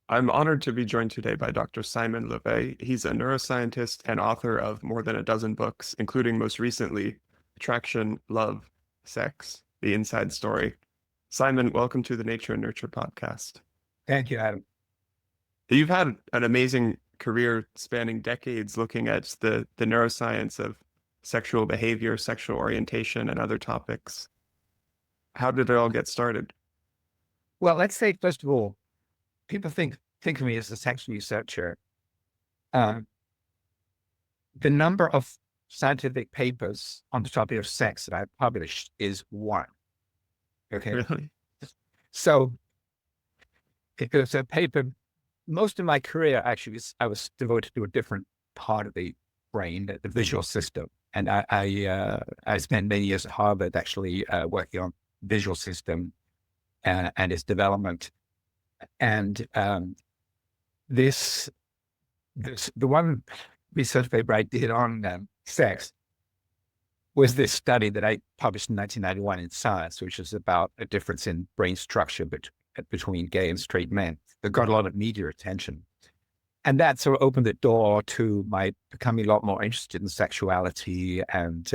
I'm honored to be joined today by Dr. Simon LeVay. He's a neuroscientist and author of more than a dozen books, including most recently Attraction, Love, Sex, The Inside Story. Simon, welcome to the Nature and Nurture podcast. Thank you, Adam. You've had an amazing career spanning decades looking at the neuroscience of sexual behavior, sexual orientation, and other topics. How did it all get started? Well, let's say, first of all, people think of me as a sex researcher. Um, the number of scientific papers on the topic of sex that I've published is one. Okay. Really? So it was a paper, most of my career actually I was devoted to a different part of the brain, the visual system. And I spent many years at Harvard actually working on visual system and its development. And the one research paper I did on sex was this study that I published in 1991 in Science, which is about a difference in brain structure between gay and straight men that got a lot of media attention. And that sort of opened the door to my becoming a lot more interested in sexuality and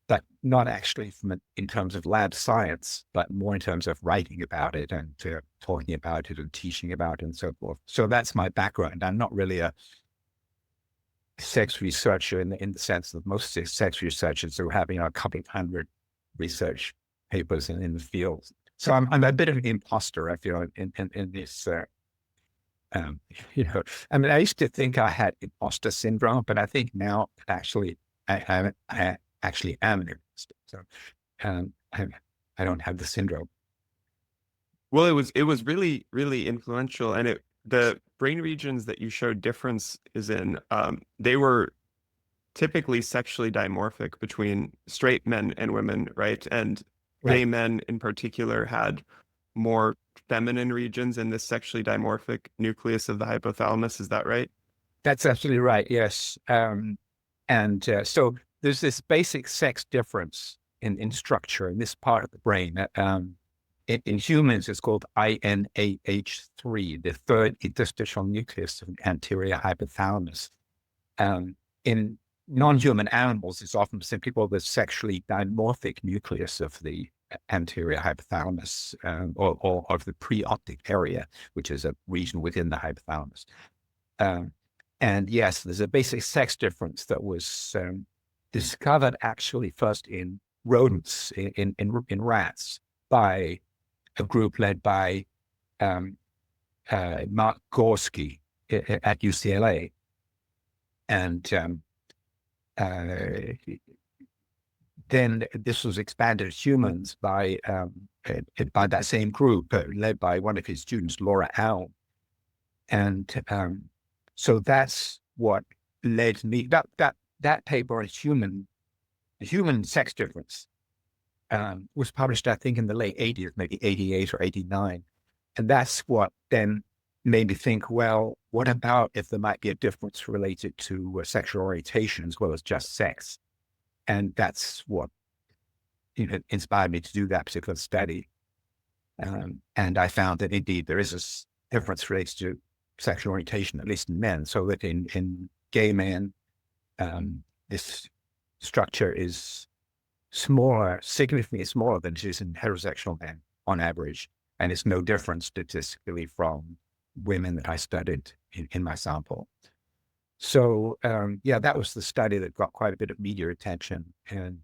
but not actually in terms of lab science, but more in terms of writing about it and talking about it and teaching about it and so forth. So that's my background. I'm not really a sex researcher in the sense that most sex researchers are having a couple of hundred research papers in the field. So I'm a bit of an imposter, I feel, in this. I mean, I used to think I had imposter syndrome, but I think now actually I actually am an imposter. So I don't have the syndrome. Well, it was really, really influential, and the brain regions that you showed difference is in, they were typically sexually dimorphic between straight men and women, right? And gay Right. men in particular had more feminine regions in this sexually dimorphic nucleus of the hypothalamus. Is that right? That's absolutely right. Yes. And so there's this basic sex difference in structure in this part of the brain. In humans, it's called INAH3, the third interstitial nucleus of the anterior hypothalamus. In non-human animals, it's often simply called the sexually dimorphic nucleus of the anterior hypothalamus, or of the preoptic area, which is a region within the hypothalamus. And yes, there's a basic sex difference that was discovered actually first in rodents, in rats, by a group led by Mark Gorski at UCLA. And then this was expanded to humans by that same group, led by one of his students, Laura Al. And so that's what led me. That paper on human sex difference was published, I think, in the late 80s, maybe 88 or 89. And that's what then made me think, well, what about if there might be a difference related to sexual orientation as well as just sex? And that's what inspired me to do that particular study. And I found that indeed there is a difference related to sexual orientation, at least in men, so that in gay men, this structure is smaller, significantly smaller than it is in heterosexual men on average. And it's no different statistically from women that I studied in my sample. So, yeah, that was the study that got quite a bit of media attention. And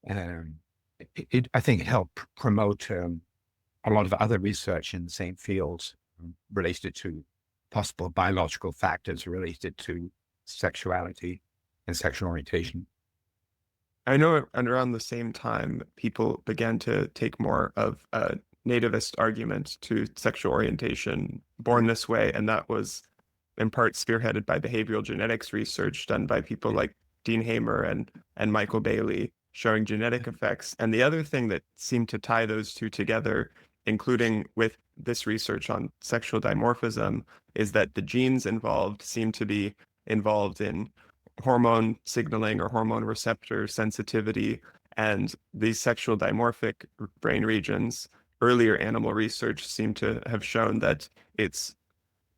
I think it helped promote a lot of other research in the same fields related to possible biological factors related to sexuality and sexual orientation. I know around the same time, people began to take more of a nativist argument to sexual orientation, born this way, and that was in part spearheaded by behavioral genetics research done by people like Dean Hamer and Michael Bailey, showing genetic effects. And the other thing that seemed to tie those two together, including with this research on sexual dimorphism, is that the genes involved seem to be involved in hormone signaling or hormone receptor sensitivity, and these sexual dimorphic brain regions earlier animal research seemed to have shown that it's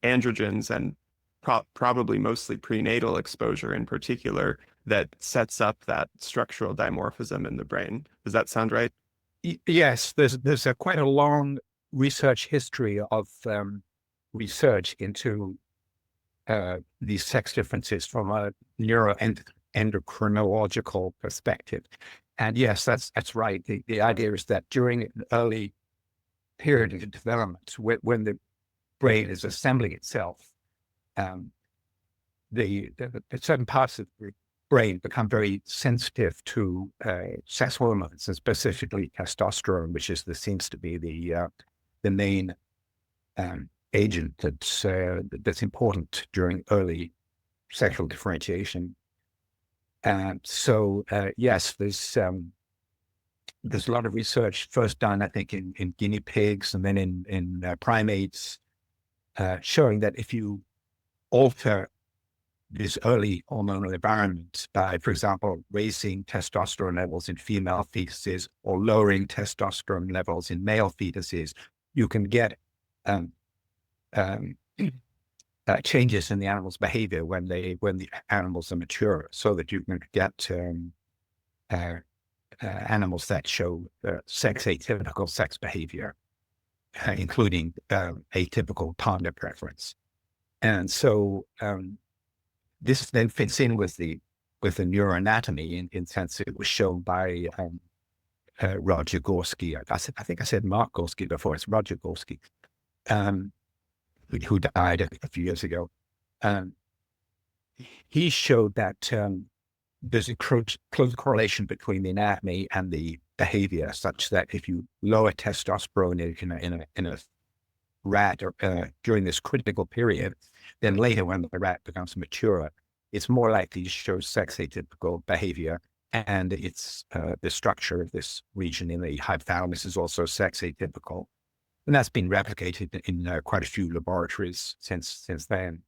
androgens and probably mostly prenatal exposure in particular that sets up that structural dimorphism in the brain. Does that sound right? Yes, there's quite a long research history of research into these sex differences from a neuroendocrinological perspective. And yes, that's right. The idea is that during an early period of development, when the brain is assembling itself, the certain parts of the brain become very sensitive to sex hormones, and specifically testosterone, which seems to be the main agent that's important during early sexual differentiation. So yes, there's a lot of research first done, I think, in guinea pigs and then in primates, showing that if you alter this early hormonal environment by, for example, raising testosterone levels in female fetuses or lowering testosterone levels in male fetuses, you can get changes in the animal's behavior when the animals are mature, so that you can get animals that show atypical sex behavior, including atypical partner preference. And so this then fits in with the neuroanatomy in sense it was shown by Roger Gorski. I think I said Mark Gorski before. It's Roger Gorski, who died a few years ago. He showed that there's a close correlation between the anatomy and the behavior, such that if you lower testosterone in a rat or, during this critical period, then later when the rat becomes mature, it's more likely to show sex atypical behavior. And it's the structure of this region in the hypothalamus is also sex atypical. And that's been replicated in quite a few laboratories since then.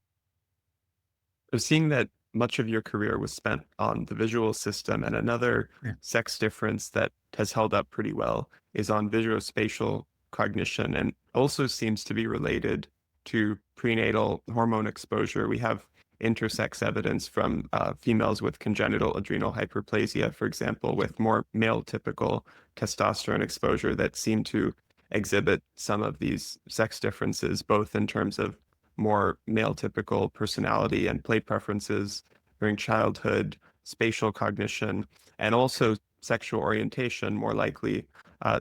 Seeing that much of your career was spent on the visual system, and another sex difference that has held up pretty well is on visuospatial cognition, and also seems to be related to prenatal hormone exposure. We have intersex evidence from females with congenital adrenal hyperplasia, for example, with more male typical testosterone exposure that seem to exhibit some of these sex differences, both in terms of more male typical personality and play preferences during childhood, spatial cognition, and also sexual orientation, more likely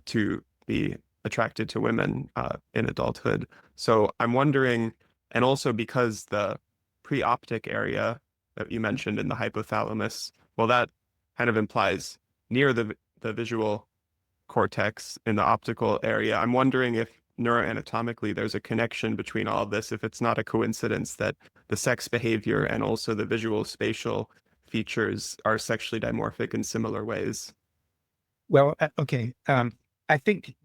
to be attracted to women in adulthood. So I'm wondering, and also because the preoptic area that you mentioned in the hypothalamus, well, that kind of implies near the visual cortex in the optical area. I'm wondering if neuroanatomically there's a connection between all of this, if it's not a coincidence that the sex behavior and also the visual spatial features are sexually dimorphic in similar ways. Well, okay. I think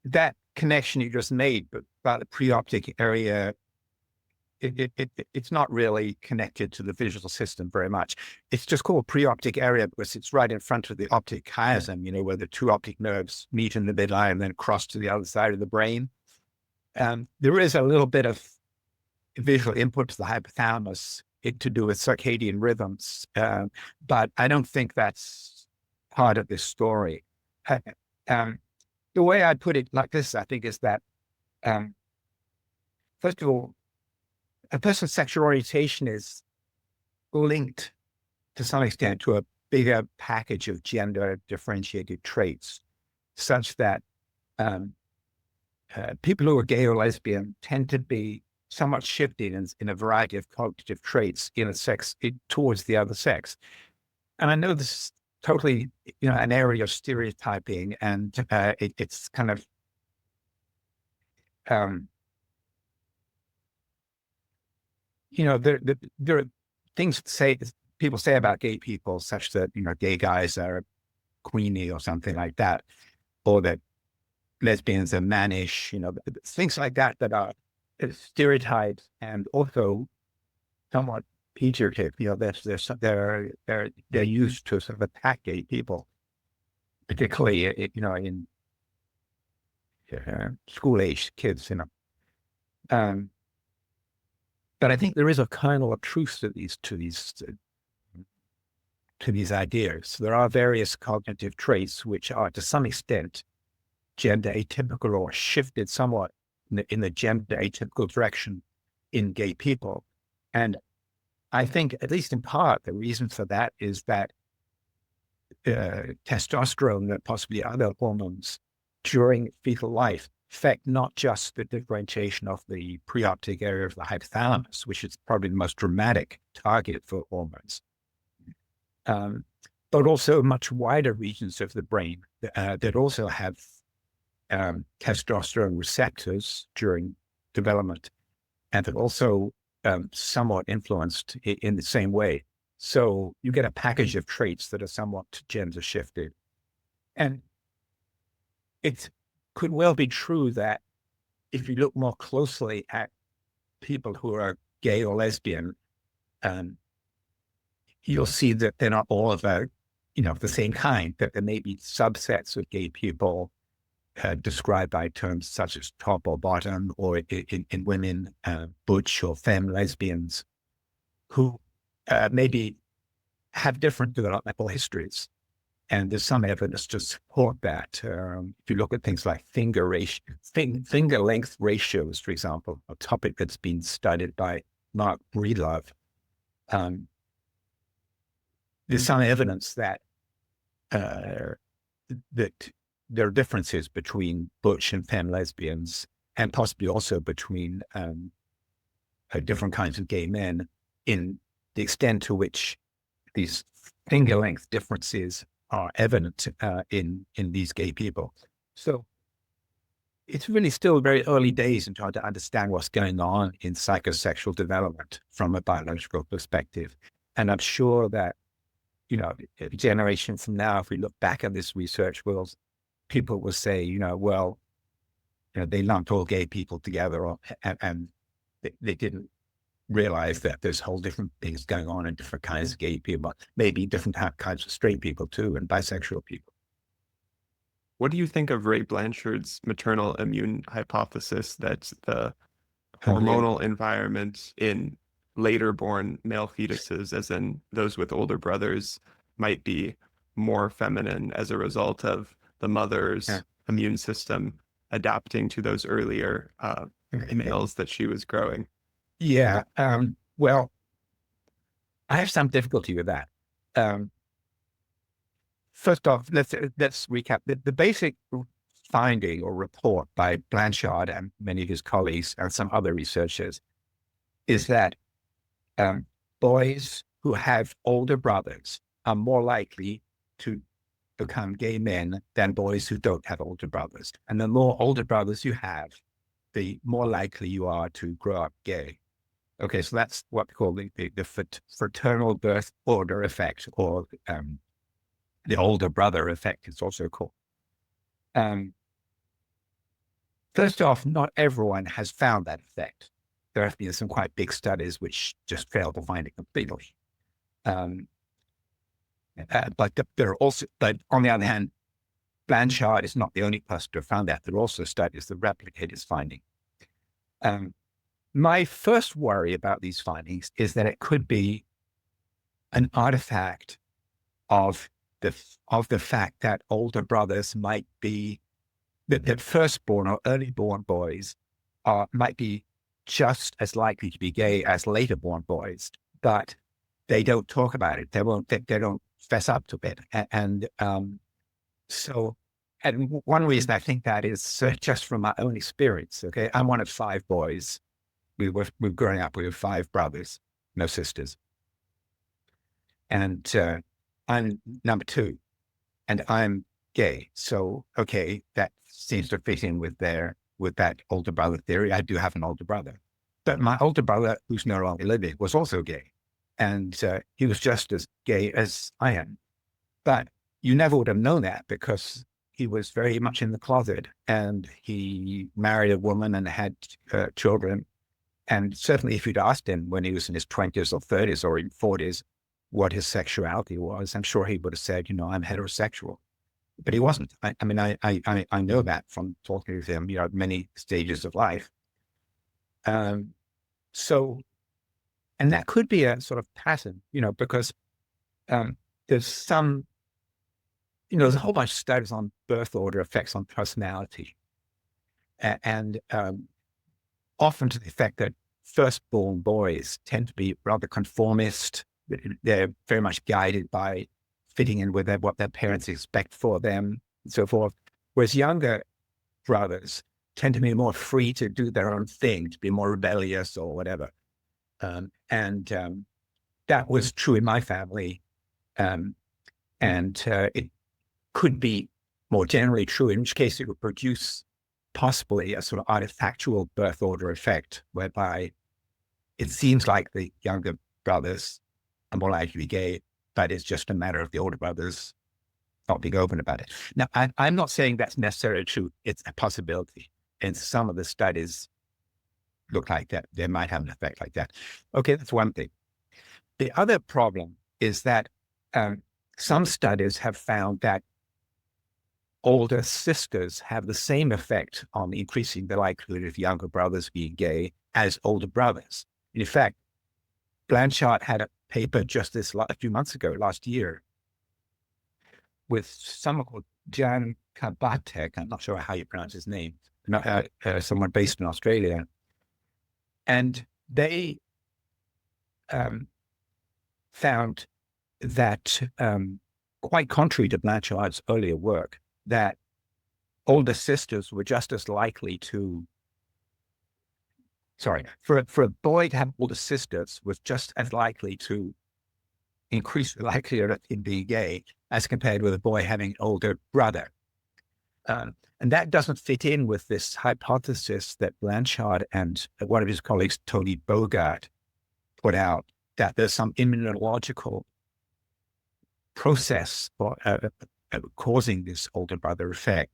that connection you just made about the preoptic area, it's not really connected to the visual system very much. It's just called preoptic area because it's right in front of the optic chiasm, where the two optic nerves meet in the midline and then cross to the other side of the brain. There is a little bit of visual input to the hypothalamus to do with circadian rhythms, but I don't think that's part of this story. The way I'd put it like this, I think, is that, first of all, a person's sexual orientation is linked to some extent to a bigger package of gender differentiated traits, such that people who are gay or lesbian tend to be somewhat shifted in a variety of cognitive traits towards the other sex. And I know this is totally, an area of stereotyping, and it's kind of there are things people say about gay people, such that, gay guys are queenie or something like that, or that lesbians are mannish, things like that are stereotypes and also somewhat pejorative. They're used to sort of attack gay people, particularly, school-aged kids, Um, but I think there is a kernel of truth to these ideas. There are various cognitive traits which are, to some extent, gender atypical or shifted somewhat in the gender atypical direction in gay people. And I think, at least in part, the reason for that is that testosterone and possibly other hormones during fetal life affect not just the differentiation of the preoptic area of the hypothalamus, which is probably the most dramatic target for hormones, but also much wider regions of the brain that also have testosterone receptors during development, and that also somewhat influenced in the same way. So you get a package of traits that are somewhat gender shifted. And it could well be true that if you look more closely at people who are gay or lesbian, you'll see that they're not all of the same kind, that there may be subsets of gay people described by terms such as top or bottom, or in women, butch or femme lesbians, who maybe have different developmental histories. And there's some evidence to support that. If you look at things like finger length ratios, for example, a topic that's been studied by Mark Breedlove, there's some evidence that there are differences between butch and femme lesbians, and possibly also between different kinds of gay men, in the extent to which these finger length differences are evident in these gay people. So it's really still very early days in trying to understand what's going on in psychosexual development from a biological perspective. And I'm sure that, a generation from now, if we look back at this research, people will say, well, they lumped all gay people together, and they didn't realize that there's whole different things going on in different kinds of gay people, maybe different kinds of straight people too, and bisexual people. What do you think of Ray Blanchard's maternal immune hypothesis that the hormonal environment in later born male fetuses, as in those with older brothers, might be more feminine as a result of the mother's immune system adapting to those earlier males that she was growing? Yeah. Well, I have some difficulty with that. First off, let's recap. The basic finding or report by Blanchard and many of his colleagues and some other researchers is that boys who have older brothers are more likely to become gay men than boys who don't have older brothers. And the more older brothers you have, the more likely you are to grow up gay. Okay, so that's what we call the fraternal birth order effect, or the older brother effect, it's also called. First off, not everyone has found that effect. There have been some quite big studies which just failed to find it completely. But there are also, but on the other hand, Blanchard is not the only person to have found that. There are also studies that replicate his finding. My first worry about these findings is that it could be an artifact of the fact that older brothers might be, that firstborn or early born boys might be just as likely to be gay as later born boys, but they don't talk about it. They don't fess up to it. And one reason I think that is just from my own experience. Okay, I'm one of 5 boys. We were growing up. We were 5 brothers, no sisters, and I'm number 2, and I'm gay. So okay, that seems to fit in with that older brother theory. I do have an older brother, but my older brother, who's no longer living, was also gay, and he was just as gay as I am. But you never would have known that because he was very much in the closet, and he married a woman and had children. And certainly if you'd asked him when he was in his 20s or 30s or even 40s what his sexuality was, I'm sure he would have said, I'm heterosexual. but he wasn't. I mean, I know that from talking with him, at many stages of life. So, and that could be a sort of pattern, because there's there's a whole bunch of studies on birth order effects on personality, and often to the effect that firstborn boys tend to be rather conformist. They're very much guided by fitting in with what their parents expect for them, and so forth. Whereas younger brothers tend to be more free to do their own thing, to be more rebellious or whatever. And that was true in my family. And it could be more generally true, in which case it would produce possibly a sort of artifactual birth order effect, whereby it seems like the younger brothers are more likely to be gay, but it's just a matter of the older brothers not being open about it. Now, I'm not saying that's necessarily true. It's a possibility. And some of the studies look like that. They might have an effect like that. Okay, that's one thing. The other problem is that some studies have found that older sisters have the same effect on increasing the likelihood of younger brothers being gay as older brothers. In fact, Blanchard had a paper just a few months ago, last year, with someone called Jan Kabatek. I'm not sure how you pronounce his name, someone based in Australia. And they found that, quite contrary to Blanchard's earlier work, that older sisters were just as likely to, for a boy to have older sisters was just as likely to increase the likelihood of him being gay as compared with a boy having an older brother. And that doesn't fit in with this hypothesis that Blanchard and one of his colleagues, Tony Bogart, put out, that there's some immunological process for causing this older brother effect,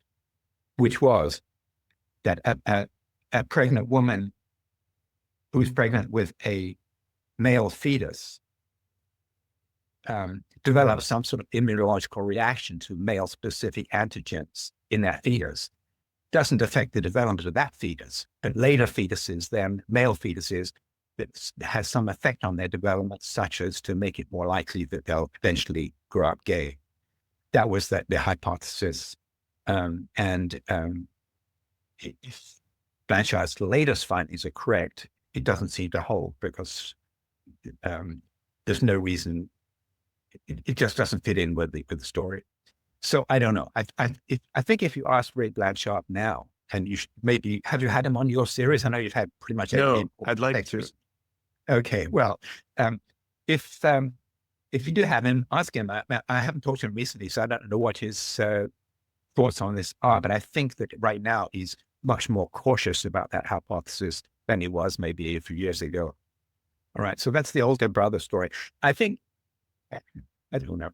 which was that a pregnant woman who's pregnant with a male fetus develops some sort of immunological reaction to male-specific antigens in that fetus. Doesn't affect the development of that fetus, but later fetuses, then male fetuses, that has some effect on their development, such as to make it more likely that they'll eventually grow up gay. That was the hypothesis. If Blanchard's latest findings are correct, it doesn't seem to hold, because there's no reason. It just doesn't fit in with the story. So I don't know. I think if you ask Ray Blanchard now, and you maybe, have you had him on your series? I know you've had pretty much every. No, I'd like to. Okay, well, if you do have him, ask him. I haven't talked to him recently, so I don't know what his thoughts on this are, but I think that right now he's much more cautious about that hypothesis than he was maybe a few years ago. All right, so that's the older brother story. I think, I don't know.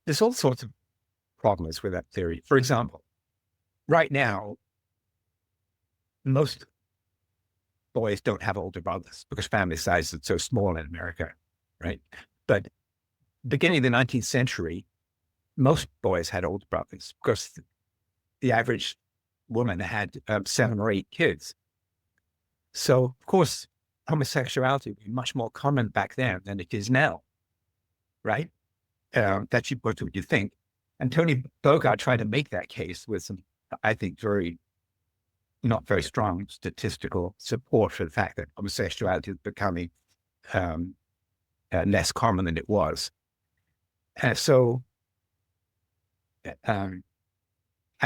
There's all sorts of problems with that theory. For example, right now, most boys don't have older brothers because family size is so small in America, right? But beginning of the 19th century, most boys had older brothers because the average woman had 7 or 8 kids. So, of course, homosexuality would be much more common back then than it is now, right? That's what you think. And Tony Bogart tried to make that case with some, I think, not very strong statistical support for the fact that homosexuality is becoming less common than it was. So I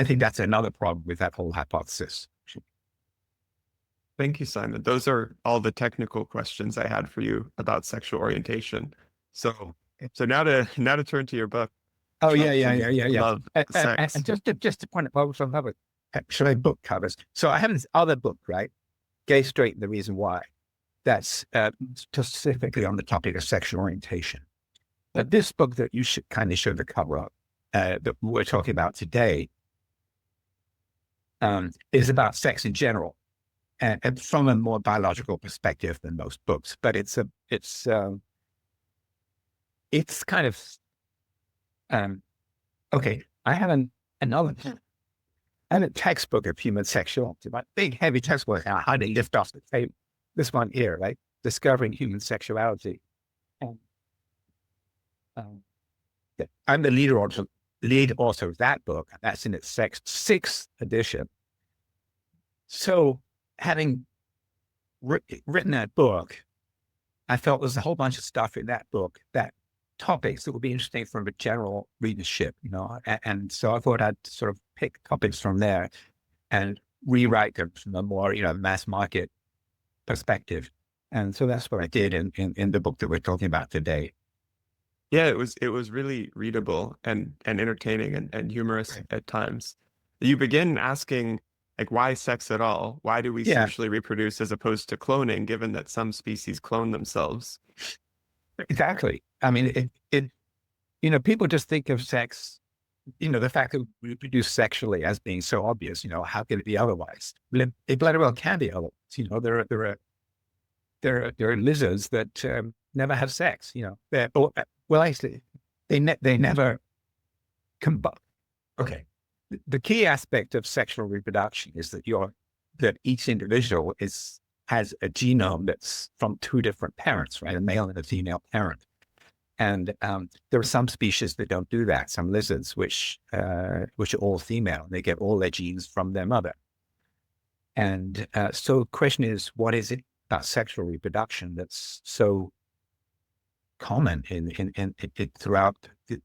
think that's another problem with that whole hypothesis. Thank you, Simon. Those are all the technical questions I had for you about sexual orientation. So now to turn to your book. Oh, yeah. Love sex. And just to point out, well, some other actually book covers. So I have this other book, right? Gay, Straight, and the Reason Why. That's specifically on the topic of sexual orientation. But this book that you should show the cover of, that we're talking about today, is about sex in general, and from a more biological perspective than most books. But it's kind of okay. I have another, I have a textbook of human sexuality, but big, heavy textbook, and how they lift off the table. This one here, right? Discovering Human Sexuality. And, um, I'm the lead author of that book. That's in its sixth edition. So having written that book, I felt there's a whole bunch of stuff in that book, that topics that would be interesting from a general readership, and so I thought I'd sort of pick topics from there and rewrite them from a more, mass market perspective. And so that's what I did in the book that we're talking about today. Yeah, it was really readable and entertaining and humorous at times. You begin asking, like, why sex at all? Why do we Yeah, sexually reproduce as opposed to cloning, given that some species clone themselves? exactly. I mean, people just think of sex, the fact that we reproduce sexually as being so obvious, how can it be otherwise? Well, it bloody well can be otherwise. There are lizards that never have sex, actually, they never combine. Okay. The key aspect of sexual reproduction is that each individual has a genome that's from two different parents, right? A male and a female parent. And there are some species that don't do that. Some lizards, which are all female, they get all their genes from their mother. And so the question is, what is it about sexual reproduction that's so common in throughout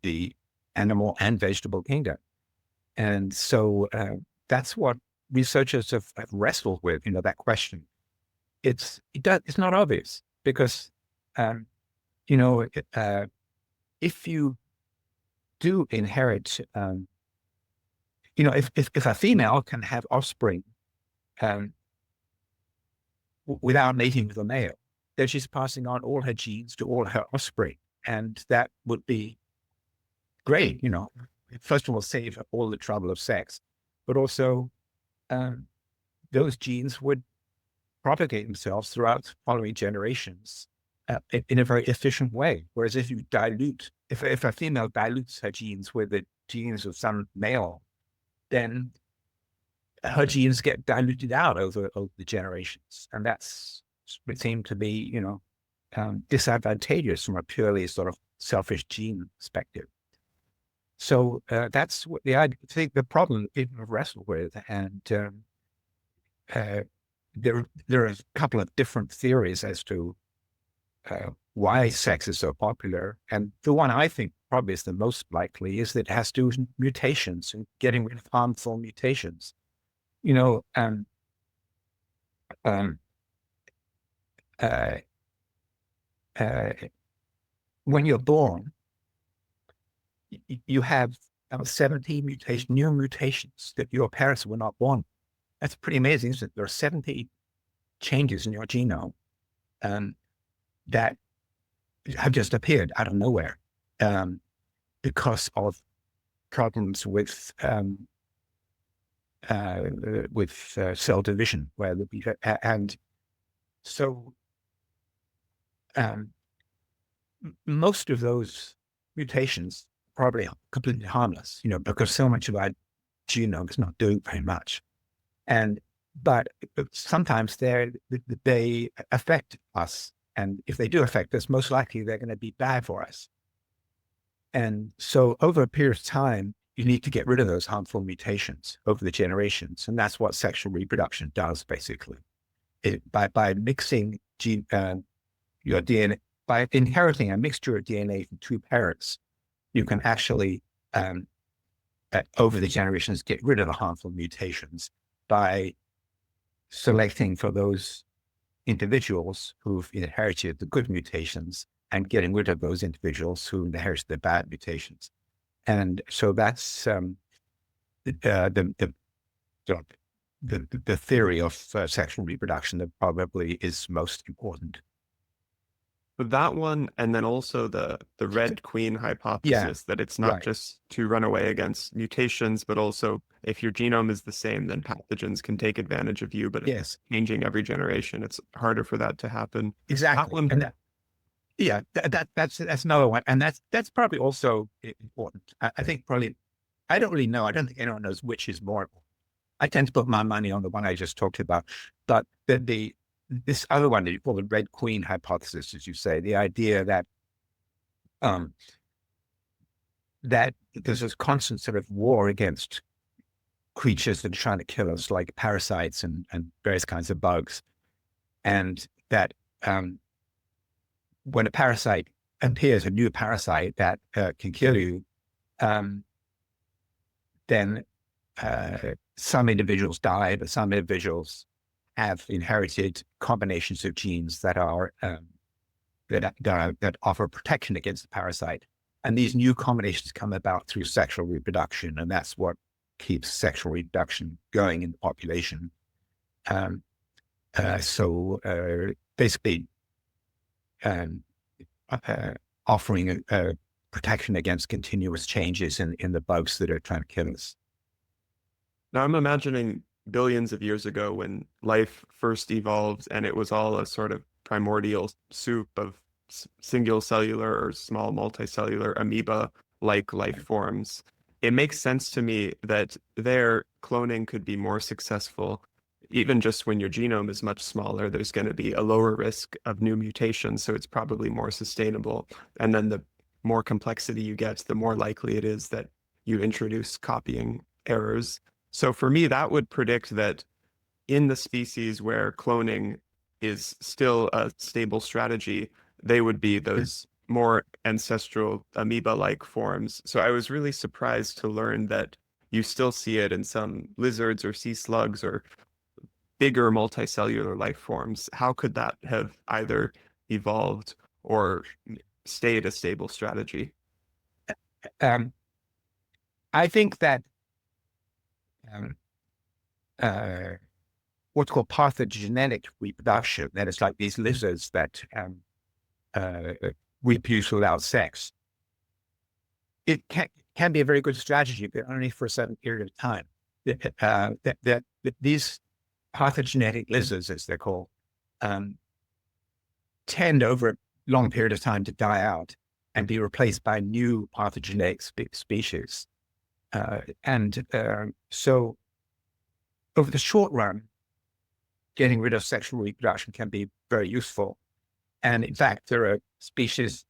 the animal and vegetable kingdom? And so that's what researchers have wrestled with, that question. It's not obvious because, if you do inherit, if a female can have offspring without mating with a male, then she's passing on all her genes to all her offspring. And that would be great, First of all, save all the trouble of sex, but also those genes would propagate themselves throughout following generations in a very efficient way. Whereas if you if a female dilutes her genes with the genes of some male, then her genes get diluted out over the generations. And would seem to be, disadvantageous from a purely sort of selfish gene perspective. So that's what I think the problem that people have wrestled with. And there are a couple of different theories as to why sex is so popular. And the one I think probably is the most likely is that it has to do with mutations and getting rid of harmful mutations. When you're born, you have 70 new mutations that your parents were not born. That's pretty amazing, isn't it? There are 70 changes in your genome that have just appeared out of nowhere because of problems with cell division, and so most of those mutations probably completely harmless, because so much of our genome is not doing very much. But sometimes they affect us. And if they do affect us, most likely they're going to be bad for us. And so over a period of time, you need to get rid of those harmful mutations over the generations. And that's what sexual reproduction does, basically. By mixing your DNA, by inheriting a mixture of DNA from two parents, you can actually, over the generations, get rid of the harmful mutations by selecting for those individuals who've inherited the good mutations and getting rid of those individuals who inherited the bad mutations. And so that's the theory of sexual reproduction that probably is most important. But that one, and then also the Red Queen hypothesis, that it's not just to run away against mutations, but also if your genome is the same, then pathogens can take advantage of you, but it's changing every generation. It's harder for that to happen. Exactly. That's another one. And that's probably also important. I think probably I don't really know. I don't think anyone knows which is more. I tend to put my money on the one I just talked about, but this other one that you call the Red Queen hypothesis, as you say, the idea that um, that there's this constant sort of war against creatures that are trying to kill us, like parasites and various kinds of bugs, and that when a parasite appears, a new parasite that can kill you, um, then some individuals die, but some individuals have inherited combinations of genes that are that offer protection against the parasite. And these new combinations come about through sexual reproduction, and that's what keeps sexual reproduction going in the population. So basically, offering a protection against continuous changes in the bugs that are trying to kill us. Now I'm imagining billions of years ago when life first evolved and it was all a sort of primordial soup of single cellular or small multicellular amoeba-like life forms. It makes sense to me that their cloning could be more successful. Even just when your genome is much smaller, there's going to be a lower risk of new mutations, so it's probably more sustainable. And then the more complexity you get, the more likely it is that you introduce copying errors. So for me, that would predict that in the species where cloning is still a stable strategy, they would be those more ancestral amoeba-like forms. So I was really surprised to learn that you still see it in some lizards or sea slugs or bigger multicellular life forms. How could that have either evolved or stayed a stable strategy? Um, I think that um, what's called parthenogenetic reproduction, that is like these lizards that reproduce without sex, it can be a very good strategy, but only for a certain period of time. That these parthenogenetic lizards, as they're called, tend over a long period of time to die out and be replaced by new parthenogenetic species. So over the short run, getting rid of sexual reproduction can be very useful. And in fact, there are species,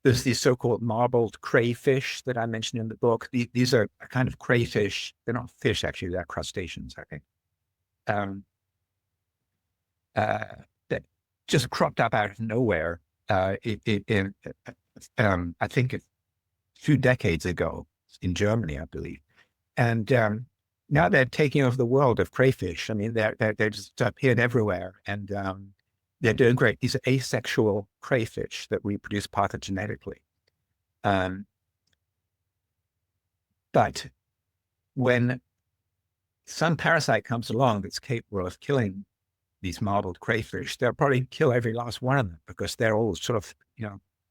there's these so-called marbled crayfish that I mentioned in the book. These are a kind of crayfish. They're not fish, actually. They're crustaceans, I think. That just cropped up out of nowhere I think a few decades ago in Germany, I believe. And now they're taking over the world of crayfish. I mean, they're just appeared everywhere, and they're doing great. These are asexual crayfish that reproduce parthenogenetically. But when some parasite comes along that's capable of killing these marbled crayfish, they'll probably kill every last one of them because they're all sort of,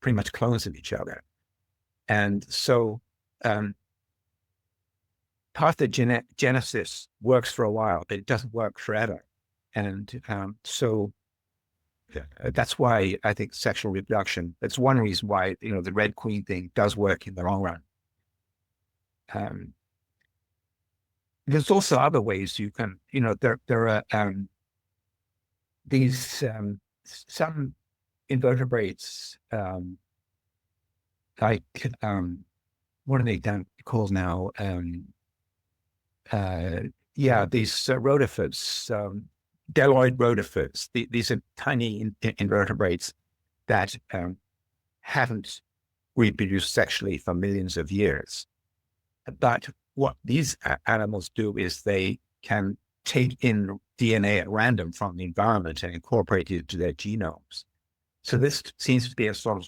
pretty much clones of each other. And so parthenogenesis works for a while, but it doesn't work forever. And so that's why I think sexual reproduction, that's one reason why, the Red Queen thing does work in the long run. There's also other ways you can, there are these, some invertebrates, like, what are they called now? These rotifers, Deloid rotifers. These are tiny invertebrates that haven't reproduced sexually for millions of years. But what these animals do is they can take in DNA at random from the environment and incorporate it into their genomes. So this seems to be a sort of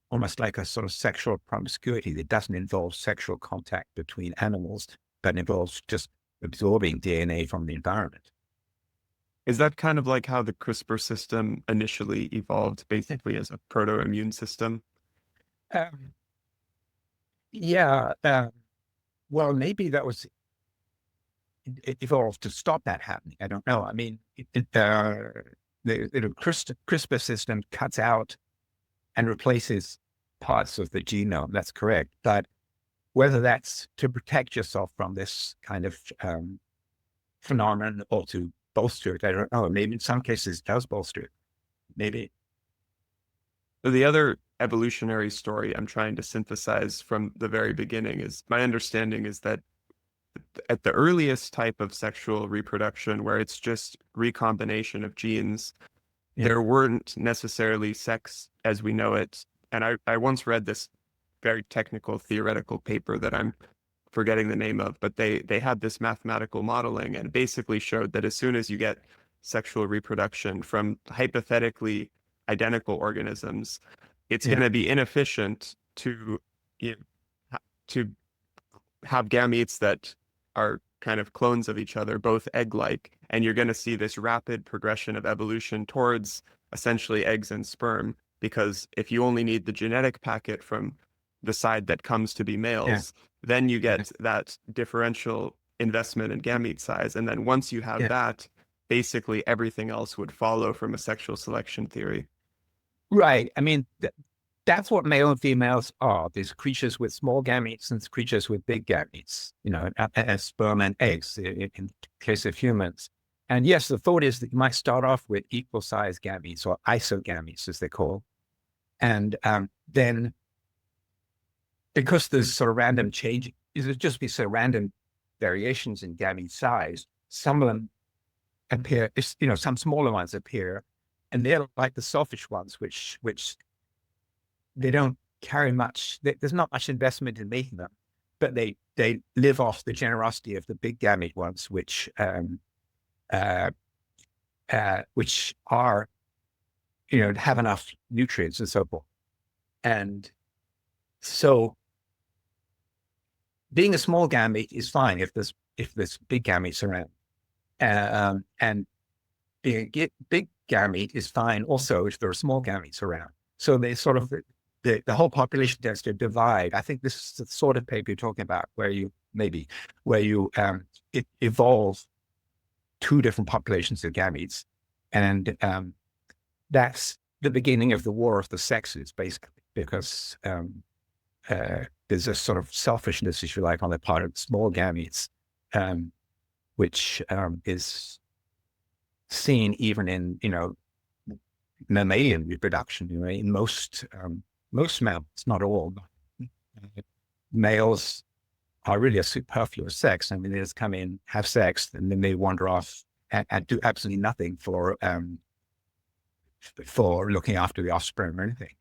almost like a sort of sexual promiscuity that doesn't involve sexual contact between animals, but involves just absorbing DNA from the environment. Is that kind of like how the CRISPR system initially evolved, basically as a proto-immune system? Well, maybe that was it evolved to stop that happening. I don't know. I mean, the CRISPR system cuts out and replaces parts of the genome. That's correct. But whether that's to protect yourself from this kind of phenomenon or to bolster it, I don't know. Maybe in some cases it does bolster it. Maybe. So the other evolutionary story I'm trying to synthesize from the very beginning is my understanding is that at the earliest type of sexual reproduction, where it's just recombination of genes, Yeah. there weren't necessarily sex as we know it. And I once read this very technical theoretical paper that I'm forgetting the name of, but they had this mathematical modeling and basically showed that as soon as you get sexual reproduction from hypothetically identical organisms, it's Yeah. going to be inefficient to you know, to have gametes that are kind of clones of each other, both egg-like, and you're going to see this rapid progression of evolution towards essentially eggs and sperm, because if you only need the genetic packet from the side that comes to be males, then you get that differential investment in gamete size. And then once you have that, basically everything else would follow from a sexual selection theory. Right. I mean, that's what male and females are. There's creatures with small gametes and creatures with big gametes, as sperm and eggs in case of humans. And yes, the thought is that you might start off with equal size gametes, or isogametes as they call. And then because there's sort of random change, it'll just be sort of random variations in gamete size. Some of them appear, some smaller ones appear, and they're like the selfish ones, which they don't carry much. There's not much investment in making them, but they live off the generosity of the big gamete ones, which are have enough nutrients and so forth. And so, being a small gamete is fine if there's big gametes around, and being a big gamete is fine also if there are small gametes around. So they sort of the whole population tends to divide. I think this is the sort of paper you're talking about, where you evolve two different populations of gametes, and that's the beginning of the war of the sexes, basically, because there's a sort of selfishness, if you like, on the part of small gametes, which is seen even in mammalian reproduction. In most mammals, not all, males are really a superfluous sex. I mean, they just come in, have sex, and then they wander off and do absolutely nothing for looking after the offspring or anything.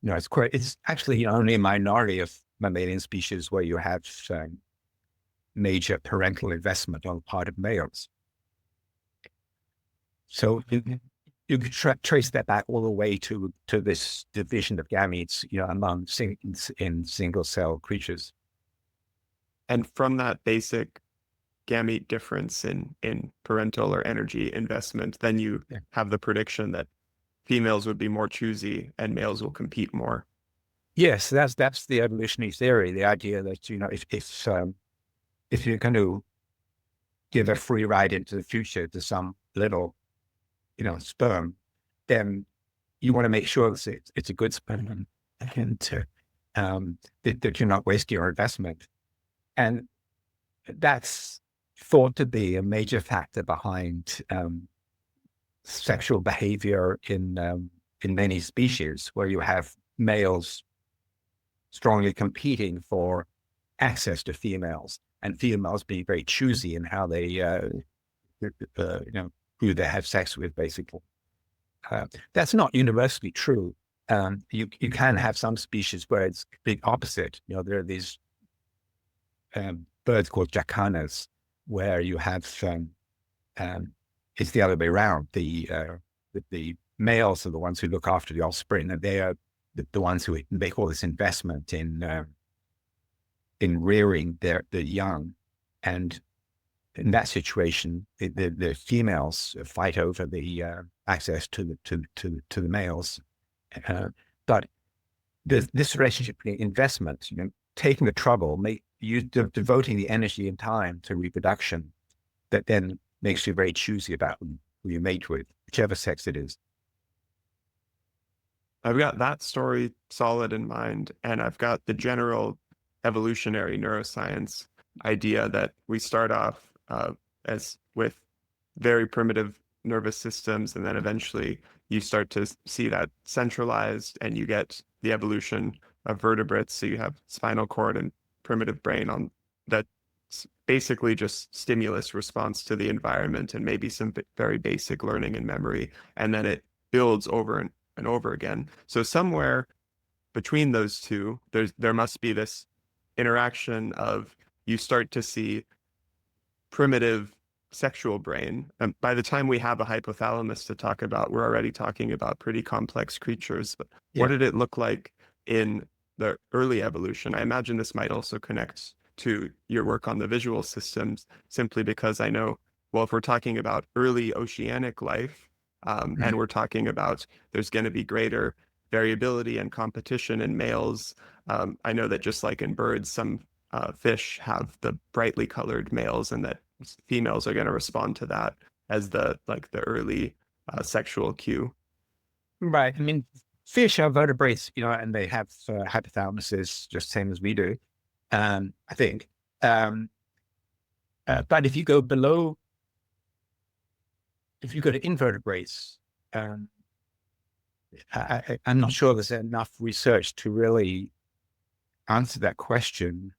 It's actually only a minority of mammalian species where you have major parental investment on the part of males. So you could trace that back all the way to this division of gametes, among in single cell creatures. And from that basic gamete difference in parental or energy investment, then you have the prediction that females would be more choosy and males will compete more. Yes, that's the evolutionary theory. The idea that if you're going to give a free ride into the future to some little sperm, then you want to make sure that it's a good sperm, and that you're not wasting your investment. And that's thought to be a major factor behind sexual behavior in many species, where you have males strongly competing for access to females, and females being very choosy in how they who they have sex with, basically. That's not universally true. You can have some species where it's the opposite. There are these birds called jacanas, where you have it's the other way around. The males are the ones who look after the offspring, and they are the ones who make all this investment in rearing the young. And in that situation, the females fight over the access to the males. But this relationship investment, taking the trouble, devoting the energy and time to reproduction, that then makes you very choosy about who you mate with, whichever sex it is. I've got that story solid in mind, and I've got the general evolutionary neuroscience idea that we start off as with very primitive nervous systems, and then eventually you start to see that centralized, and you get the evolution of vertebrates. So you have spinal cord and primitive brain on that basically just stimulus response to the environment and maybe some very basic learning and memory, and then it builds over and over again. So somewhere between those two, there must be this interaction of you start to see primitive sexual brain. And by the time we have a hypothalamus to talk about, we're already talking about pretty complex creatures. But what did it look like in the early evolution? I imagine this might also connect to your work on the visual systems, simply because I know, well, if we're talking about early oceanic life, and we're talking about there's going to be greater variability and competition in males. I know that just like in birds, some fish have the brightly colored males, and that females are going to respond to that as the early sexual cue. Right. I mean, fish are vertebrates, and they have hypothalamuses just same as we do, I think. But if you go below, if you go to invertebrates, I'm not sure there's enough research to really answer that question.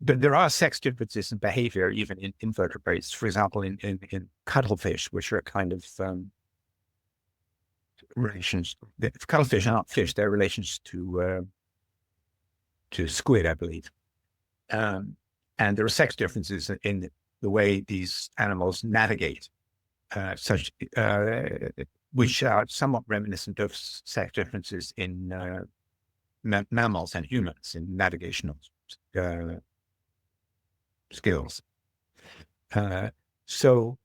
But there are sex differences in behavior, even in invertebrates. For example, in cuttlefish, which are kind of relations. Cuttlefish are not fish; they're relations to squid, I believe. And there are sex differences in the way these animals navigate, which are somewhat reminiscent of sex differences in mammals and humans in navigational skills. So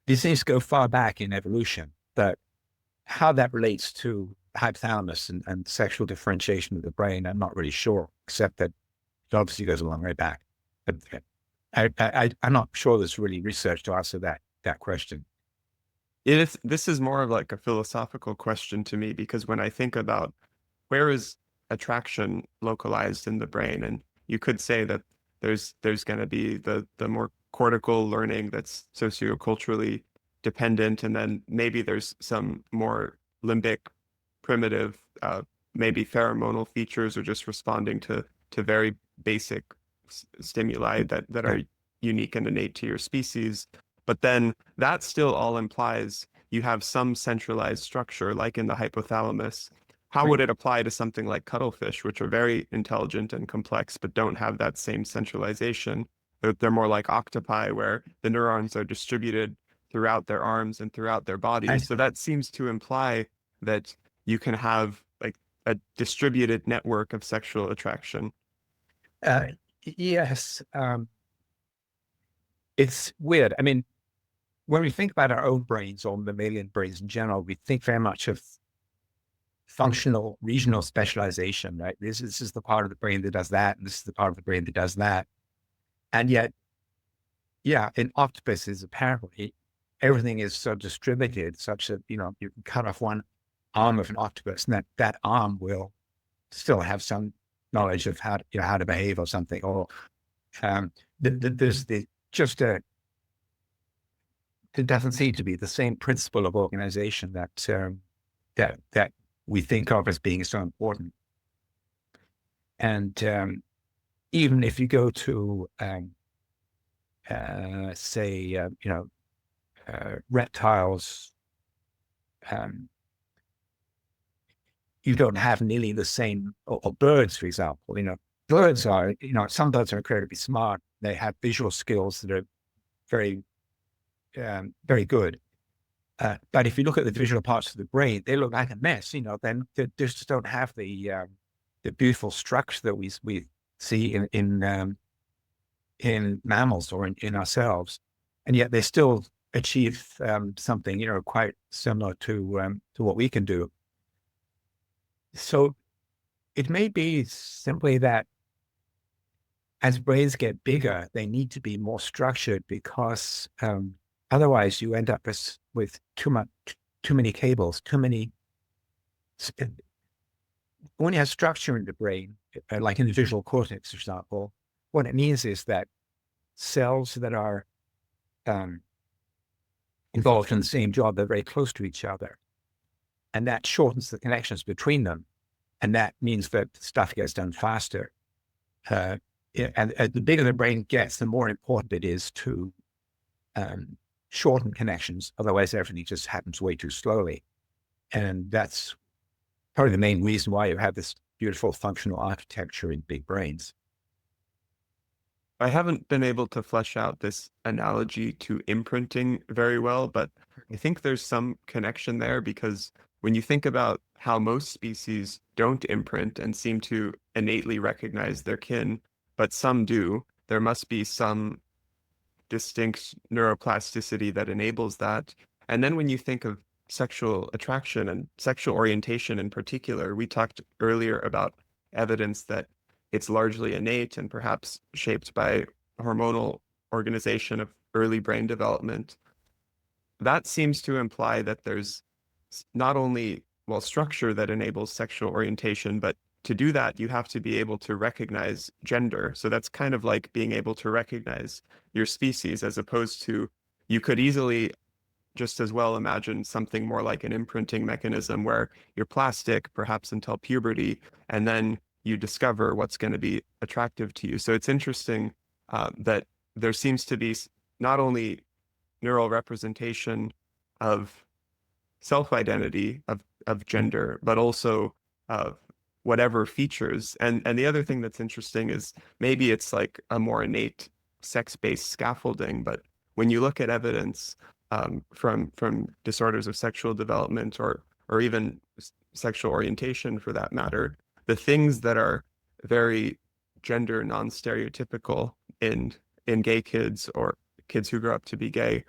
these things go far back in evolution, but how that relates to hypothalamus and sexual differentiation of the brain, I'm not really sure, except that it obviously goes a long way back. But I'm not sure there's really research to answer that question. This is more of like a philosophical question to me, because when I think about where is attraction localized in the brain, and you could say that there's going to be the more cortical learning that's socioculturally dependent, and then maybe there's some more limbic, primitive, maybe pheromonal features, or just responding to very basic stimuli that are unique and innate to your species. But then that still all implies you have some centralized structure, like in the hypothalamus. How would it apply to something like cuttlefish, which are very intelligent and complex, but don't have that same centralization? They're more like octopi, where the neurons are distributed throughout their arms and throughout their bodies. So that seems to imply that you can have like a distributed network of sexual attraction. Yes. It's weird. I mean, when we think about our own brains or mammalian brains in general, we think very much of functional regional specialization, right? This is the part of the brain that does that, and this is the part of the brain that does that. And yet, in octopuses, apparently, everything is so distributed such that, you can cut off one arm of an octopus, and that arm will still have some knowledge of how to behave or something. Or there's it doesn't seem to be the same principle of organization that we think of as being so important. And even if you go to say reptiles, you don't have nearly the same, or birds, for example. Birds are, some birds are incredibly smart. They have visual skills that are very, very good. But if you look at the visual parts of the brain, they look like a mess. Then they just don't have the beautiful structure that we see in mammals or in ourselves, and yet they still achieve something quite similar to what we can do. So it may be simply that as brains get bigger, they need to be more structured, because otherwise you end up with too many cables, too many when you have structure in the brain, like in the visual cortex, for example, what it means is that cells that are involved in the same job are very close to each other. And that shortens the connections between them. And that means that stuff gets done faster. And the bigger the brain gets, the more important it is to shorten connections. Otherwise, everything just happens way too slowly. And that's probably the main reason why you have this beautiful functional architecture in big brains. I haven't been able to flesh out this analogy to imprinting very well, but I think there's some connection there because when you think about how most species don't imprint and seem to innately recognize their kin, but some do, there must be some distinct neuroplasticity that enables that. And then when you think of sexual attraction and sexual orientation in particular, we talked earlier about evidence that it's largely innate and perhaps shaped by hormonal organization of early brain development. That seems to imply that there's not only, well, structure that enables sexual orientation, but to do that, you have to be able to recognize gender. So that's kind of like being able to recognize your species, as opposed to you could easily just as well imagine something more like an imprinting mechanism where you're plastic, perhaps until puberty, and then you discover what's going to be attractive to you. So it's interesting that there seems to be not only neural representation of self-identity of gender, but also of whatever features. And the other thing that's interesting is maybe it's like a more innate sex-based scaffolding, but when you look at evidence from disorders of sexual development or even sexual orientation for that matter, the things that are very gender non-stereotypical in gay kids or kids who grow up to be gay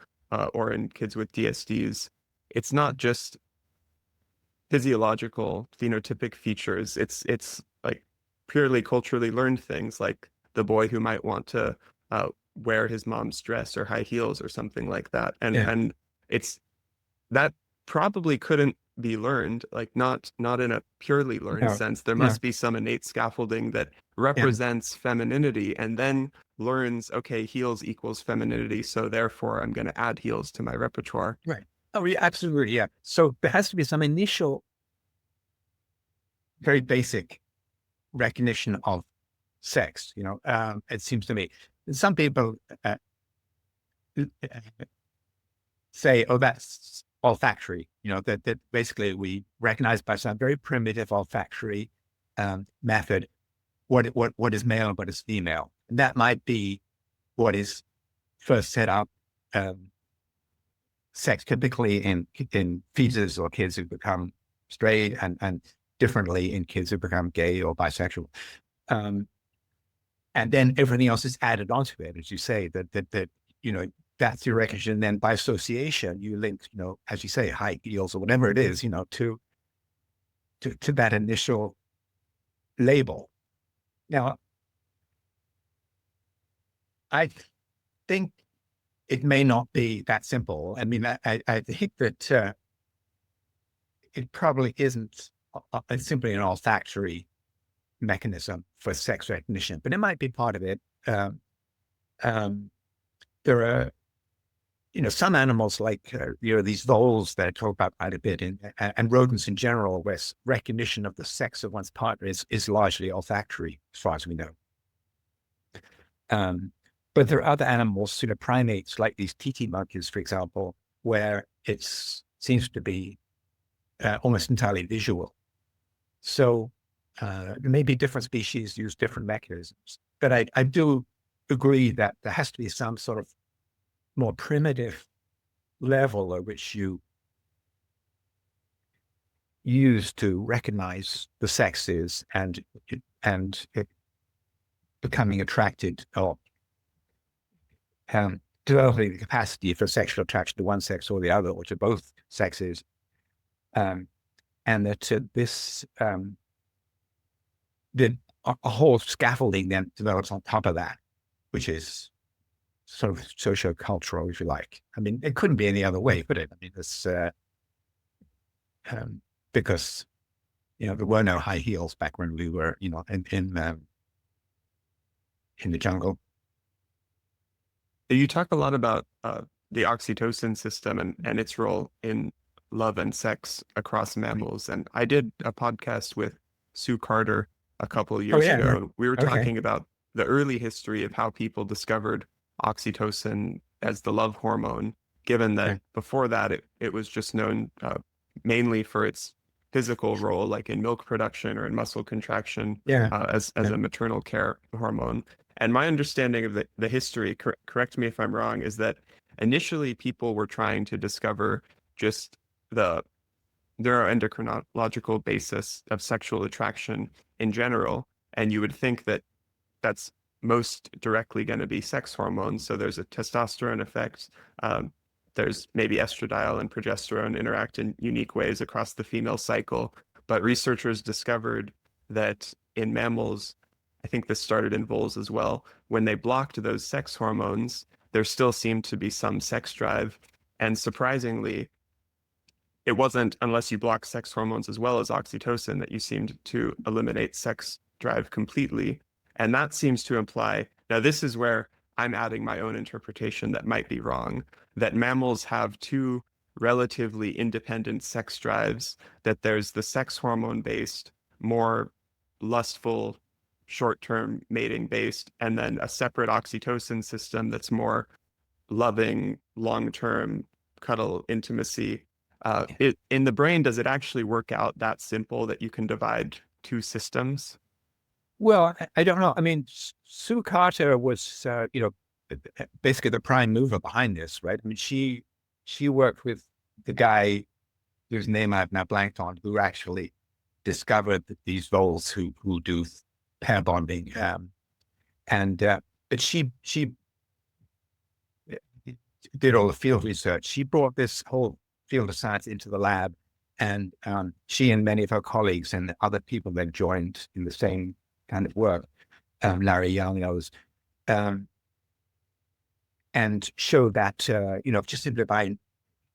or in kids with DSDs, it's not just physiological phenotypic features. It's like purely culturally learned things, like the boy who might want to wear his mom's dress or high heels or something like that. And it's that probably couldn't be learned, like not in a purely learned sense. There must be some innate scaffolding that represents femininity and then learns, okay, heels equals femininity, so therefore I'm going to add heels to my repertoire. Right. Oh, yeah, absolutely. Yeah. So there has to be some initial, very basic recognition of sex. It seems to me. Some people say, "Oh, that's olfactory." That basically we recognize by some very primitive olfactory method what is male and what is female, and that might be what is first set up. Sex typically in fetuses or kids who become straight, and differently in kids who become gay or bisexual. And then everything else is added onto it, as you say, that that's your recognition. Then by association, you link, as you say, high heels or whatever it is, to that initial label. Now, I think it may not be that simple. I mean, I think that it probably isn't simply an olfactory mechanism for sex recognition, but it might be part of it. There are, some animals like, these voles that I talk about quite a bit, and rodents in general, where recognition of the sex of one's partner is largely olfactory, as far as we know. But there are other animals, primates, like these titi monkeys, for example, where it seems to be almost entirely visual. So maybe different species use different mechanisms. But I do agree that there has to be some sort of more primitive level at which you use to recognize the sexes and becoming attracted or developing the capacity for sexual attraction to one sex or the other, or to both sexes, and that this a whole scaffolding then develops on top of that, which is sort of socio-cultural, if you like. I mean, it couldn't be any other way, could it? I mean, it's because there were no high heels back when we were, in the jungle. You talk a lot about the oxytocin system and its role in love and sex across mammals. And I did a podcast with Sue Carter a couple of Oh years yeah. ago, and we were Okay. talking about the early history of how people discovered oxytocin as the love hormone, given that Okay. before that it was just known mainly for its physical role, like in milk production or in muscle contraction, Yeah. as Yeah. a maternal care hormone. And my understanding of the history, correct me if I'm wrong, is that initially people were trying to discover just the neuroendocrinological basis of sexual attraction in general. And you would think that that's most directly going to be sex hormones. So there's a testosterone effect. Um, there's maybe estradiol and progesterone interact in unique ways across the female cycle. But researchers discovered that in mammals, I think this started in voles as well, when they blocked those sex hormones, there still seemed to be some sex drive. And surprisingly, it wasn't unless you block sex hormones as well as oxytocin that you seemed to eliminate sex drive completely. And that seems to imply, now this is where I'm adding my own interpretation that might be wrong, that mammals have two relatively independent sex drives, that there's the sex hormone based, more lustful, short-term mating based, and then a separate oxytocin system that's more loving, long-term cuddle intimacy. In the brain, does it actually work out that simple that you can divide two systems? Well, I don't know. I mean, Sue Carter was, basically the prime mover behind this, right? I mean, she worked with the guy whose name I've now blanked on, who actually discovered these voles who do pair bonding. But she did all the field research. She brought this whole field of science into the lab, and she and many of her colleagues and other people that joined in the same kind of work, Larry Young knows, and showed that just simply by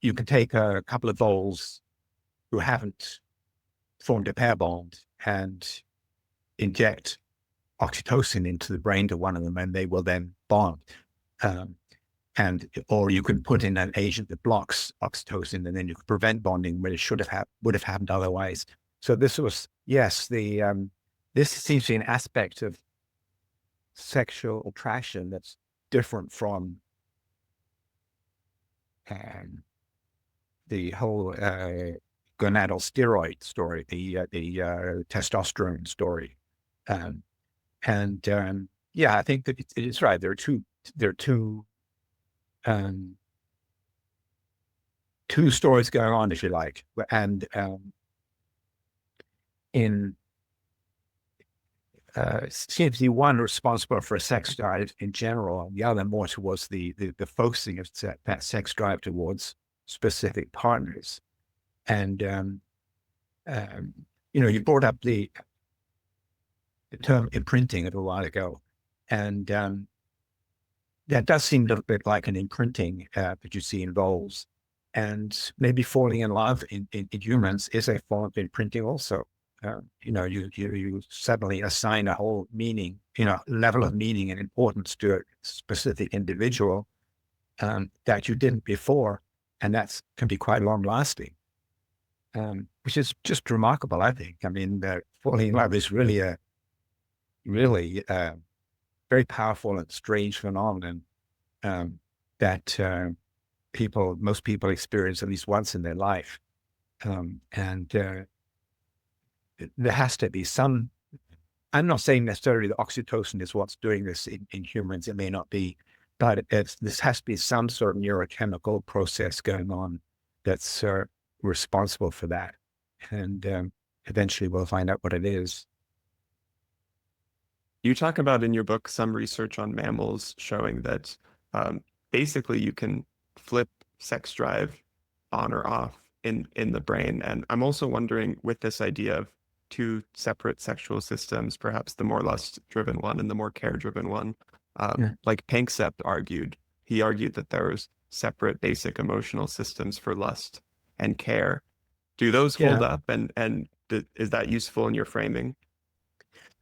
you can take a couple of voles who haven't formed a pair bond and inject oxytocin into the brain to one of them, and they will then bond. Or you can put in an agent that blocks oxytocin, and then you can prevent bonding when it would have happened otherwise. So this was, yes, this seems to be an aspect of sexual attraction that's different from the whole gonadal steroid story, the testosterone story. Yeah, I think that it's right. There are two stories going on, if you like, and seems to be one responsible for a sex drive in general, and the other more towards the focusing of that sex drive towards specific partners. And you brought up the term imprinting a little while ago, and that does seem a little bit like an imprinting that you see in voles. And maybe falling in love in humans is a form of imprinting also. You suddenly assign a whole meaning, level of meaning and importance to a specific individual that you didn't before, and that can be quite long lasting, which is just remarkable, I think. I mean, falling in love is really a very powerful and strange phenomenon that most people experience at least once in their life, and there has to be some. I'm not saying necessarily that oxytocin is what's doing this in humans. It may not be, but this has to be some sort of neurochemical process going on that's responsible for that. And eventually we'll find out what it is. You talk about in your book some research on mammals showing that basically you can flip sex drive on or off in the brain. And I'm also wondering, with this idea of two separate sexual systems, perhaps the more lust-driven one and the more care-driven one, like Panksepp argued. He argued that there was separate basic emotional systems for lust and care. Do those hold up? And Is that useful in your framing?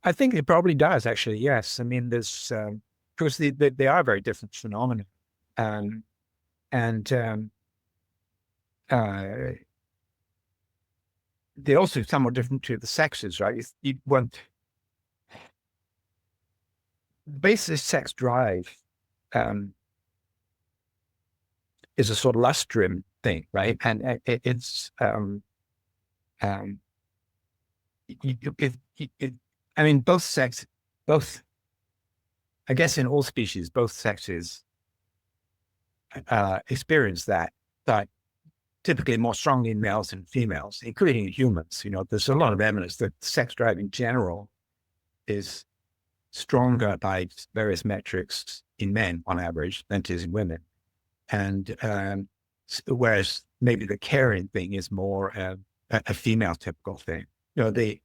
I think it probably does, actually. Yes. I mean, there's because they are very different phenomena, and uh, they're also somewhat different to the sexes, right? You want basic sex drive is a sort of lust-driven thing, right? And it's um, I mean, both, I guess, in all species, both sexes experience that, but typically more strongly in males and females, including in humans. There's a lot of evidence that sex drive in general is stronger by various metrics in men on average than it is in women. And whereas maybe the caring thing is more a female typical thing. The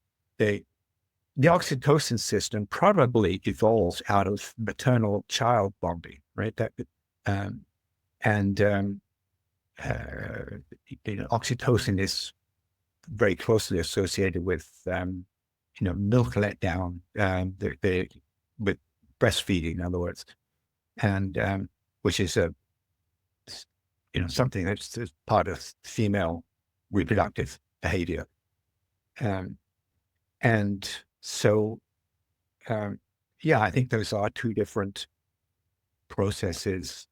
oxytocin system probably evolves out of maternal child bonding, right? Oxytocin is very closely associated with milk letdown, with breastfeeding, in other words, and which is something that's part of female reproductive behavior, and so yeah, I think those are two different processes,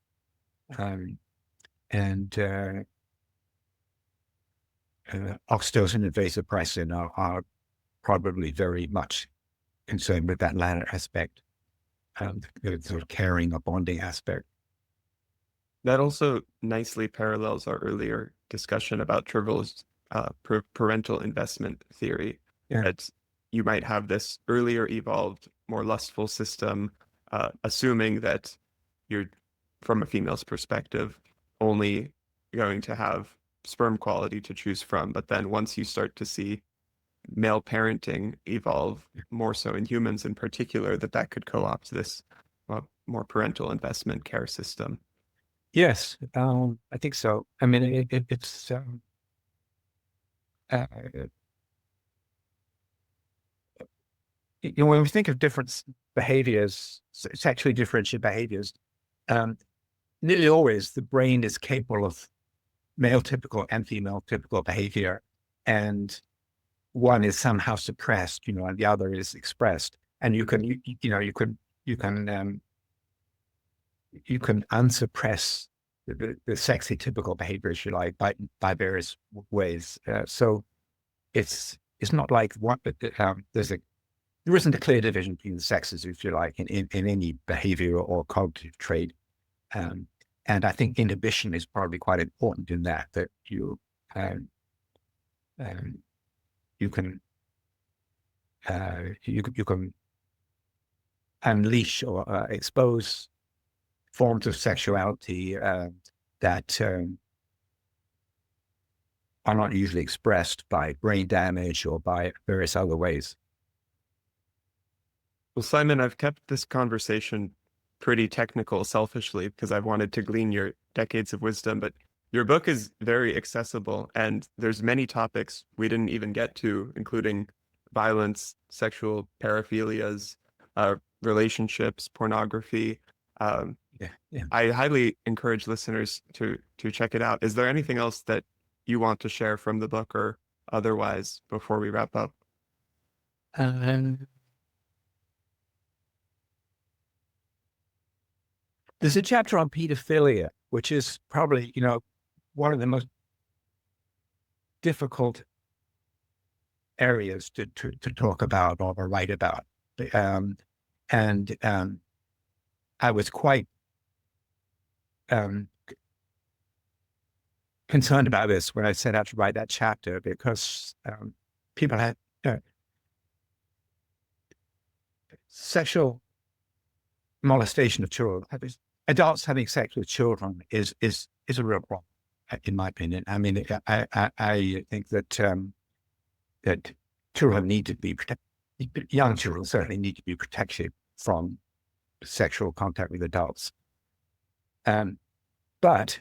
and oxytocin and vasopressin are probably very much concerned with that latter aspect, the sort of caring or bonding aspect. That also nicely parallels our earlier discussion about Trivial's parental investment theory. Yeah. That you might have this earlier evolved, more lustful system, assuming that you're, from a female's perspective, only going to have sperm quality to choose from. But then once you start to see male parenting evolve, more so in humans in particular, that could co-opt this more parental investment care system. Yes, I think so. I mean, it's when we think of different behaviors, sexually differentiated behaviors, nearly always the brain is capable of male typical and female typical behavior, and one is somehow suppressed, and the other is expressed. And you can unsuppress the sexy typical behavior, if you like, by various ways. So it's not like there isn't a clear division between the sexes, if you like, in any behavior or cognitive trait. And I think inhibition is probably quite important in that you can unleash or expose forms of sexuality that are not usually expressed by brain damage or by various other ways. Well, Simon, I've kept this conversation pretty technical selfishly because I've wanted to glean your decades of wisdom, but your book is very accessible and there's many topics we didn't even get to, including violence, sexual paraphilias, relationships, pornography. Yeah. I highly encourage listeners to check it out. Is there anything else that you want to share from the book or otherwise before we wrap up? There's a chapter on pedophilia, which is probably, one of the most difficult areas to talk about or write about. And I was quite concerned about this when I set out to write that chapter, because people had sexual molestation of children. Adults having sex with children is a real problem, in my opinion. I mean, I think that that children need to be protected. Young children certainly need to be protected from sexual contact with adults. But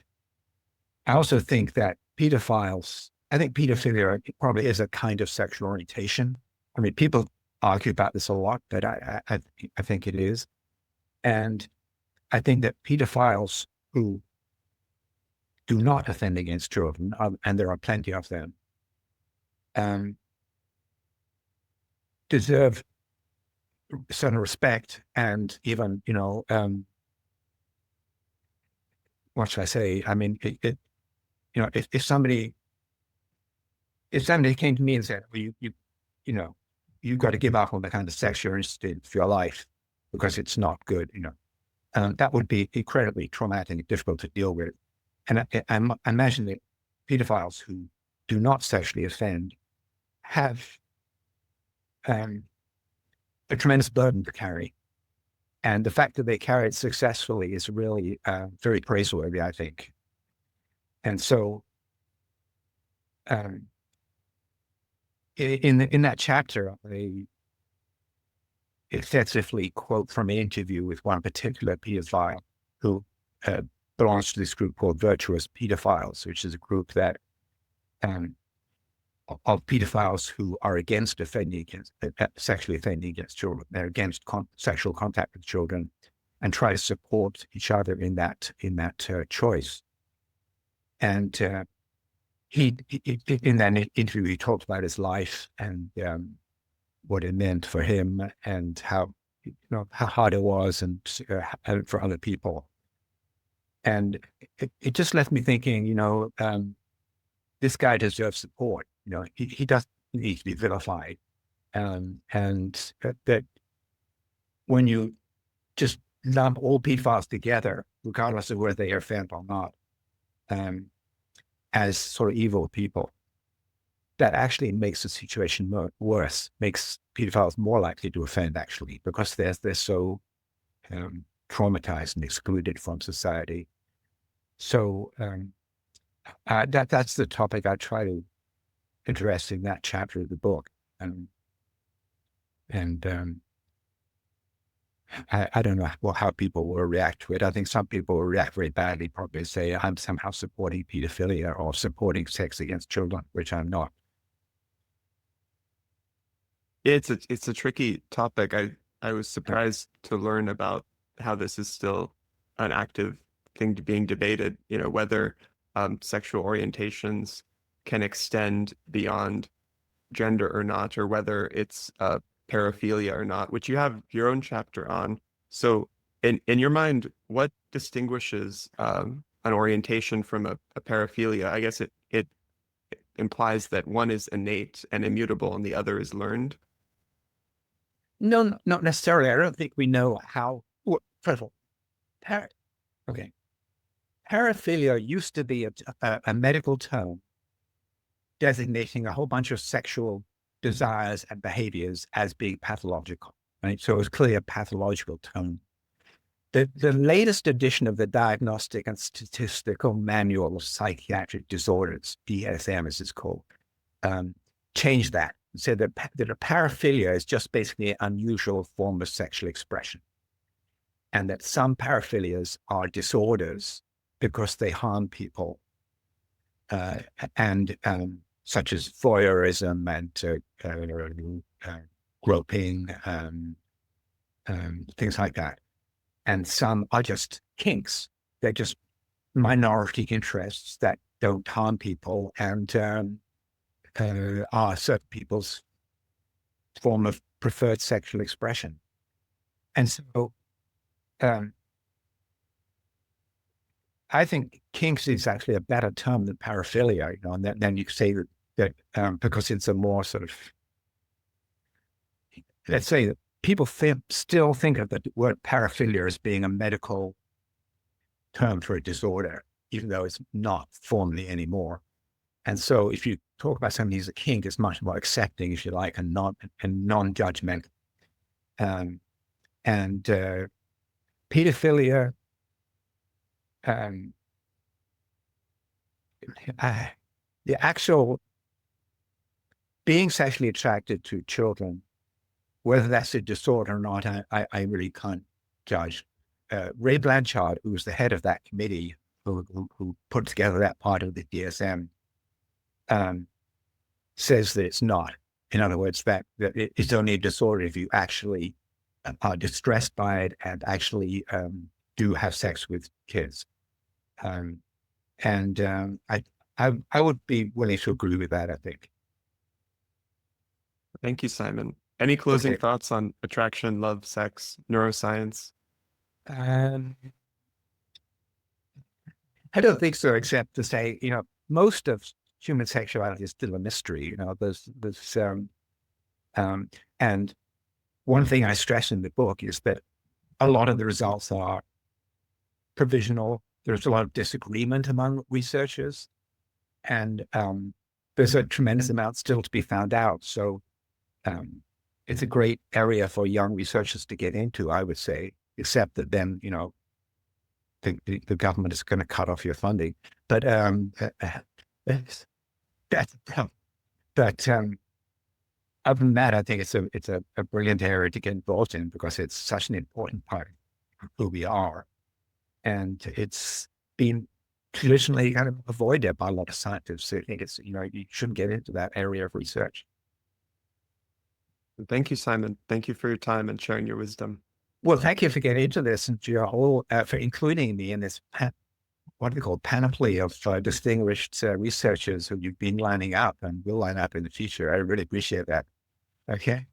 I also think that pedophiles I think pedophilia probably is a kind of sexual orientation. I mean, people argue about this a lot, but I think it is. And I think that pedophiles who do not offend against children, and there are plenty of them, um, deserve certain respect and even, what should I say? I mean, if somebody came to me and said, well, you know, you've got to give up on the kind of sex you're interested in for your life because it's not good, that would be incredibly traumatic and difficult to deal with. And I imagine that pedophiles who do not sexually offend have a tremendous burden to carry. And the fact that they carry it successfully is really very praiseworthy, I think. And so in that chapter, I extensively quote from an interview with one particular pedophile who belongs to this group called Virtuous Pedophiles, which is a group that of pedophiles who are against sexually offending against children. They're against sexual contact with children, and try to support each other in that choice. And he in that interview, he talked about his life and what it meant for him, and how hard it was, and for other people. And it just left me thinking, this guy deserves support. He doesn't need to be vilified. And that when you just lump all pedophiles together, regardless of whether they are offend or not, as sort of evil people, that actually makes the situation worse, makes pedophiles more likely to offend, actually, because they're so traumatized and excluded from society. So that's the topic I try to address in that chapter of the book. I don't know how people will react to it. I think some people will react very badly, probably say I'm somehow supporting pedophilia or supporting sex against children, which I'm not. Yeah, it's a tricky topic. I was surprised to learn about how this is still an active thing being debated, whether sexual orientations can extend beyond gender or not, or whether it's paraphilia or not, which you have your own chapter on. So in your mind, what distinguishes an orientation from a paraphilia? I guess it implies that one is innate and immutable and the other is learned. No, not necessarily. I don't think we know how. Well, first of all, okay. Paraphilia used to be a medical term designating a whole bunch of sexual desires and behaviors as being pathological, right? So it was clearly a pathological term. The latest edition of the Diagnostic and Statistical Manual of Psychiatric Disorders, DSM as it's called, changed that. Said that a paraphilia is just basically an unusual form of sexual expression, and that some paraphilias are disorders because they harm people, and such as voyeurism and groping, things like that. And some are just kinks. They're just minority interests that don't harm people and are certain people's form of preferred sexual expression. And so I think kinks is actually a better term than paraphilia, and then you say that because it's a more sort of, let's say that people still think of the word paraphilia as being a medical term for a disorder, even though it's not formally anymore. And so if you talk about somebody who's a kink, it's much more accepting, if you like, and non-judgmental. And pedophilia, the actual being sexually attracted to children, whether that's a disorder or not, I really can't judge. Ray Blanchard, who was the head of that committee who put together that part of the DSM, says that it's not. In other words, that it's only a disorder if you actually are distressed by it and actually do have sex with kids. I would be willing to agree with that, I think. Thank you, Simon. Any closing Okay. thoughts on attraction, love, sex, neuroscience? I don't think so, except to say, most of human sexuality is still a mystery. And one thing I stress in the book is that a lot of the results are provisional. There's a lot of disagreement among researchers, and there's a tremendous amount still to be found out. So it's a great area for young researchers to get into, I would say, except that then, the government is going to cut off your funding. But that's a problem. But other than that, I think it's a brilliant area to get involved in because it's such an important part of who we are. And it's been traditionally kind of avoided by a lot of scientists. I think it's, you shouldn't get into that area of research. Thank you, Simon. Thank you for your time and sharing your wisdom. Well, thank you for getting into this and for including me in this, what do we call, panoply of distinguished researchers who you've been lining up and will line up in the future. I really appreciate that. Okay.